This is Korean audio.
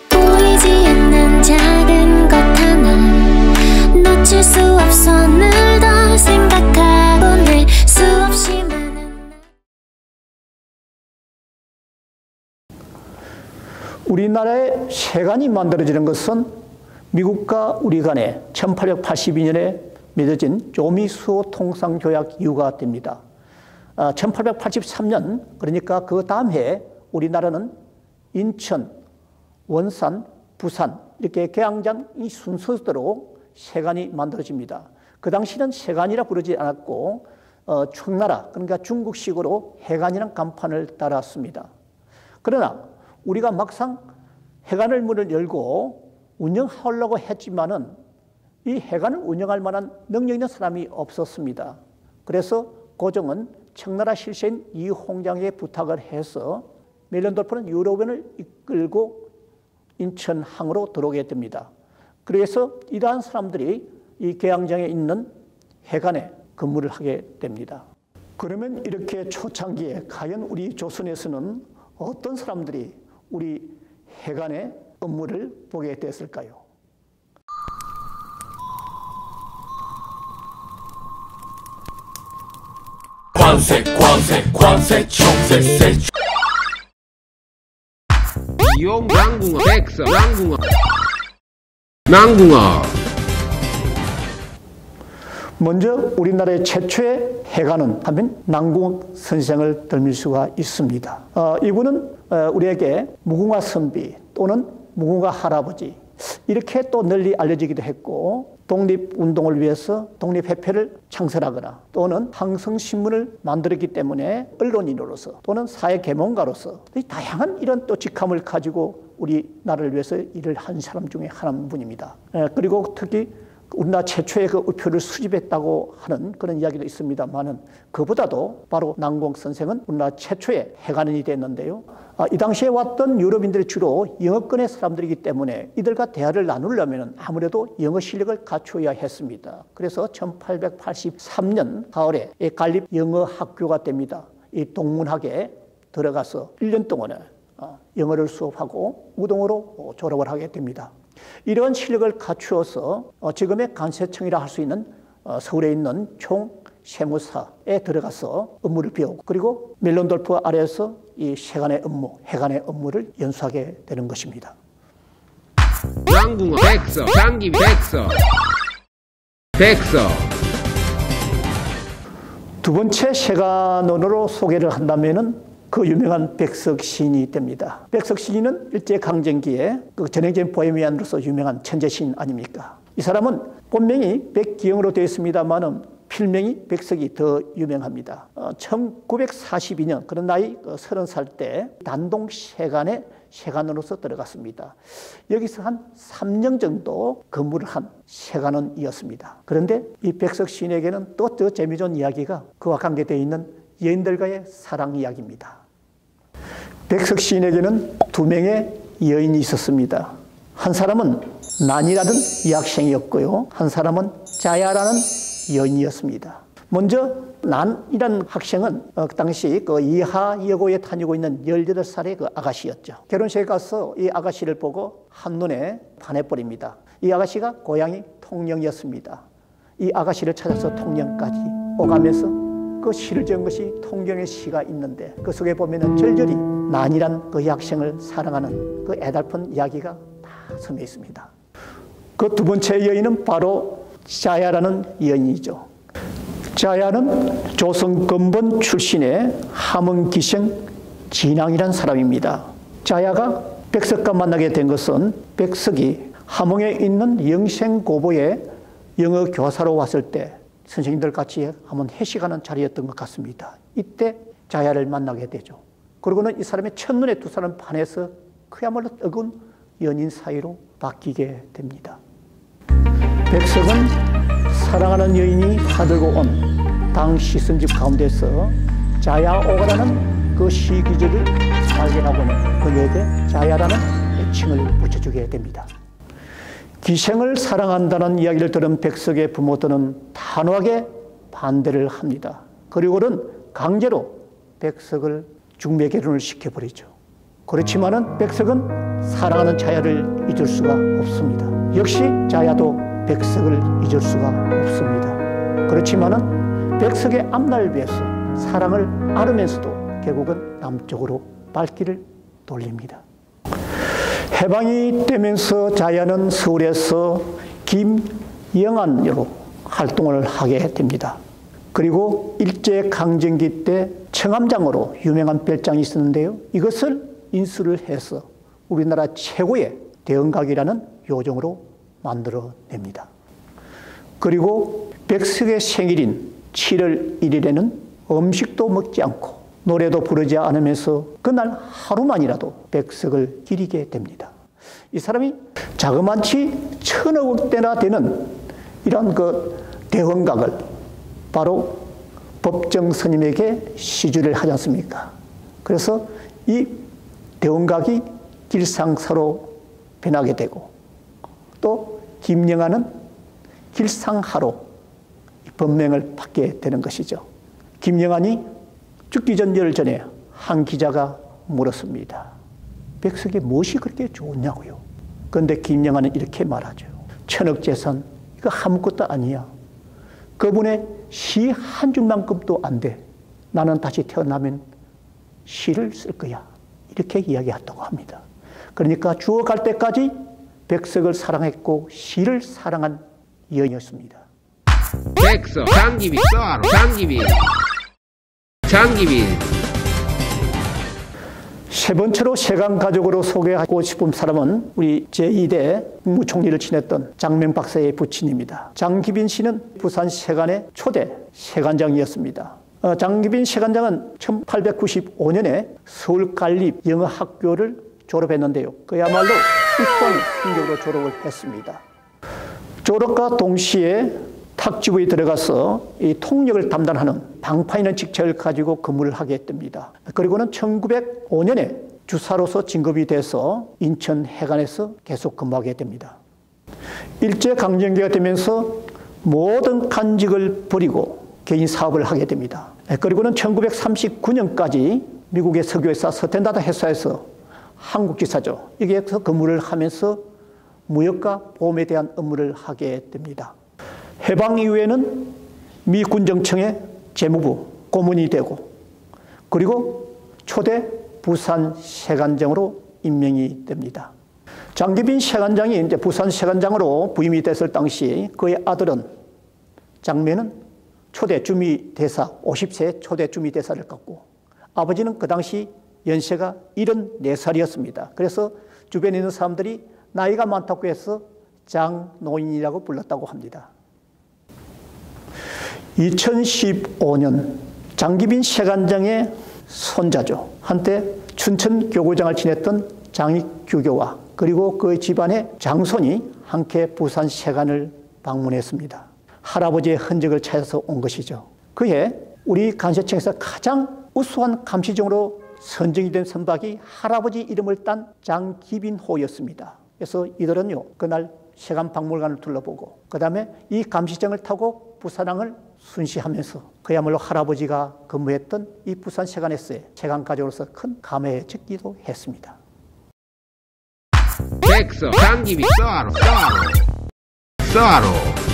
보이지 않는 작은 것 하나 놓칠 수 없어 늘 더 생각하곤 해 수없이 많은 우리나라의 세관이 만들어지는 것은 미국과 우리 간에 1882년에 맺어진 조미수호 통상조약 이후가 됩니다. 1883년 그러니까 그 다음 해에 우리나라는 인천, 원산, 부산 이렇게 개항장이 순서대로 세관이 만들어집니다. 그 당시는 세관이라 부르지 않았고 청나라 그러니까 중국식으로 해관이라는 간판을 따랐습니다. 그러나 우리가 막상 해관을 문을 열고 운영하려고 했지만은 이 해관을 운영할 만한 능력 있는 사람이 없었습니다. 그래서 고종은 청나라 실세인 이홍장에게 부탁을 해서 멜론돌프는 유럽인을 이끌고 인천항으로 들어오게 됩니다. 그래서 이러한 사람들이 이 개항장에 있는 해관에 근무를 하게 됩니다. 그러면 이렇게 초창기에 과연 우리 조선에서는 어떤 사람들이 우리 해관의 업무를 보게 됐을까요? 관세 총세세 이용 낭궁어 백서 낭궁어 먼저 우리나라의 최초의 해관은 하면 낭궁 선생을 덜밀 수가 있습니다. 이분은 우리에게 무궁화 선비 또는 무궁화 할아버지 이렇게 또 널리 알려지기도 했고 독립운동을 위해서 독립회표를 창설하거나 또는 항성신문을 만들었기 때문에 언론인으로서 또는 사회개몽가로서 다양한 이런 또 직함을 가지고 우리나라를 위해서 일을 한 사람 중에 한 분입니다. 그리고 특히 우리나라 최초의 그 우표를 수집했다고 하는 그런 이야기도 있습니다만은 그보다도 바로 낭공 선생은 우리나라 최초의 해관인이 됐는데요. 이 당시에 왔던 유럽인들이 주로 영어권의 사람들이기 때문에 이들과 대화를 나누려면 아무래도 영어 실력을 갖추어야 했습니다. 그래서 1883년 가을에 갈립 영어 학교가 됩니다. 이 동문학에 들어가서 1년 동안에 영어를 수업하고 우동으로 졸업을 하게 됩니다. 이런 실력을 갖추어서 지금의 관세청이라 할 수 있는 서울에 있는 총세무사에 들어가서 업무를 배우고 그리고 멜론돌프 아래에서 이 세관의 업무, 해관의 업무를 연수하게 되는 것입니다. 낭궁어 백서 장기 백서 두 번째 세관원으로 소개를 한다면은 그 유명한 백석 시인이 됩니다. 백석 시인은 일제강점기에 그 전형적인 보헤미안으로서 유명한 천재 시인 아닙니까? 이 사람은 본명이 백기영으로 되어 있습니다만은 필명이 백석이 더 유명합니다. 1942년 그런 나이 30살 때 단동 세관에 세관원으로서 들어갔습니다. 여기서 한 3년 정도 근무를 한 세관원이었습니다. 그런데 이 백석 시인에게는 또 더 재미좋은 이야기가 그와 관계되어 있는 여인들과의 사랑 이야기입니다. 백석 시인에게는 2명의 여인이 있었습니다. 한 사람은 난이라는 여학생이었고요. 한 사람은 자야라는 여인이었습니다. 먼저 난이라는 학생은 그 당시 그 이하여고에 다니고 있는 18살의 그 아가씨였죠. 결혼식에 가서 이 아가씨를 보고 한눈에 반해버립니다. 이 아가씨가 고향이 통영이었습니다. 이 아가씨를 찾아서 통영까지 오가면서 그 시를 지은 것이 통경의 시가 있는데 그 속에 보면은 절절히 난이란 그 학생을 사랑하는 그 애달픈 이야기가 다 서져 있습니다. 그 두 번째 여인은 바로 자야라는 여인이죠. 자야는 조선 근본 출신의 함흥기생 진왕이라는 사람입니다. 자야가 백석과 만나게 된 것은 백석이 함흥에 있는 영생고보에 영어 교사로 왔을 때 선생님들 같이 한번 회식하는 자리였던 것 같습니다. 이때 자야를 만나게 되죠. 그러고는 이 사람의 첫눈에 두 사람 반해서 그야말로 뜨거운 연인 사이로 바뀌게 됩니다. 백석은 사랑하는 여인이 사들고 온 당 시선집 가운데서 자야오가라는 그 시기지를 발견하고는 그에게 자야라는 애칭을 붙여주게 됩니다. 기생을 사랑한다는 이야기를 들은 백석의 부모들은 단호하게 반대를 합니다. 그리고는 강제로 백석을 중매 결혼을 시켜버리죠. 그렇지만은 백석은 사랑하는 자야를 잊을 수가 없습니다. 역시 자야도 백석을 잊을 수가 없습니다. 그렇지만은 백석의 앞날을 위해서 사랑을 앓으면서도 결국은 남쪽으로 발길을 돌립니다. 해방이 되면서 자야는 서울에서 김영안으로 활동을 하게 됩니다. 그리고 일제강점기 때 청암장으로 유명한 별장이 있었는데요. 이것을 인수를 해서 우리나라 최고의 대흥각이라는 요정으로 만들어냅니다. 그리고 백석의 생일인 7월 1일에는 음식도 먹지 않고 노래도 부르지 않으면서 그날 하루만이라도 백석을 기리게 됩니다. 이 사람이 자그마치 1000억 대나 되는 이런 대흥각을 바로 법정 스님에게 시주를 하지 않습니까? 그래서 이 대흥각이 길상사로 변하게 되고 또 김영안은 길상하로 법명을 받게 되는 것이죠. 김영안이 죽기 전 열 전에 한 기자가 물었습니다. 백석이 무엇이 그렇게 좋냐고요. 그런데 김영안은 이렇게 말하죠. 1000억 재산 이거 아무것도 아니야. 그분의 시 한 줄만큼도 안 돼. 나는 다시 태어나면 시를 쓸 거야. 이렇게 이야기했다고 합니다. 그러니까 죽어갈 때까지 백석을 사랑했고 시를 사랑한 여인이었습니다. 백석 장기빈 쏘아로 장기빈 세 번째로 세간 가족으로 소개하고 싶은 사람은 우리 제2대 국무총리를 지냈던 장명 박사의 부친입니다. 장기빈 씨는 부산 세간의 초대 세간장이었습니다. 장기빈 세간장은 1895년에 서울관립영어학교를 졸업했는데요. 그야말로 우수한 성적으로 졸업을 했습니다. 졸업과 동시에 탁지부에 들어가서 이 통역을 담당하는 방파이는 직책을 가지고 근무를 하게 됩니다. 그리고는 1905년에 주사로서 진급이 돼서 인천 해관에서 계속 근무하게 됩니다. 일제강점기가 되면서 모든 간직을 버리고 개인 사업을 하게 됩니다. 그리고는 1939년까지 미국의 석유회사 서텐다드 회사에서 한국지사죠. 여기에서 근무를 하면서 무역과 보험에 대한 업무를 하게 됩니다. 해방 이후에는 미 군정청의 재무부 고문이 되고 그리고 초대 부산 세관장으로 임명이 됩니다. 장기빈 세관장이 이제 부산 세관장으로 부임이 됐을 당시 그의 아들은 장면은 초대 주미대사 50세 초대 주미대사를 갖고 아버지는 그 당시 연세가 74살이었습니다. 그래서 주변에 있는 사람들이 나이가 많다고 해서 장노인이라고 불렀다고 합니다. 2015년 장기빈 세관장의 손자죠. 한때 춘천 교구장을 지냈던 장익규교와 그리고 그 집안의 장손이 함께 부산 세관을 방문했습니다. 할아버지의 흔적을 찾아서 온 것이죠. 그해 우리 간세청에서 가장 우수한 감시종으로 선정이 된 선박이 할아버지 이름을 딴 장기빈호였습니다. 그래서 이들은요 그날 세관박물관을 둘러보고 그 다음에 이 감시정을 타고 부산항을 순시하면서 그야말로 할아버지가 근무했던 이 부산 세관에서의 세관가족으로서 큰 감회에 적기도 했습니다. 백석 장기빈 쏘아로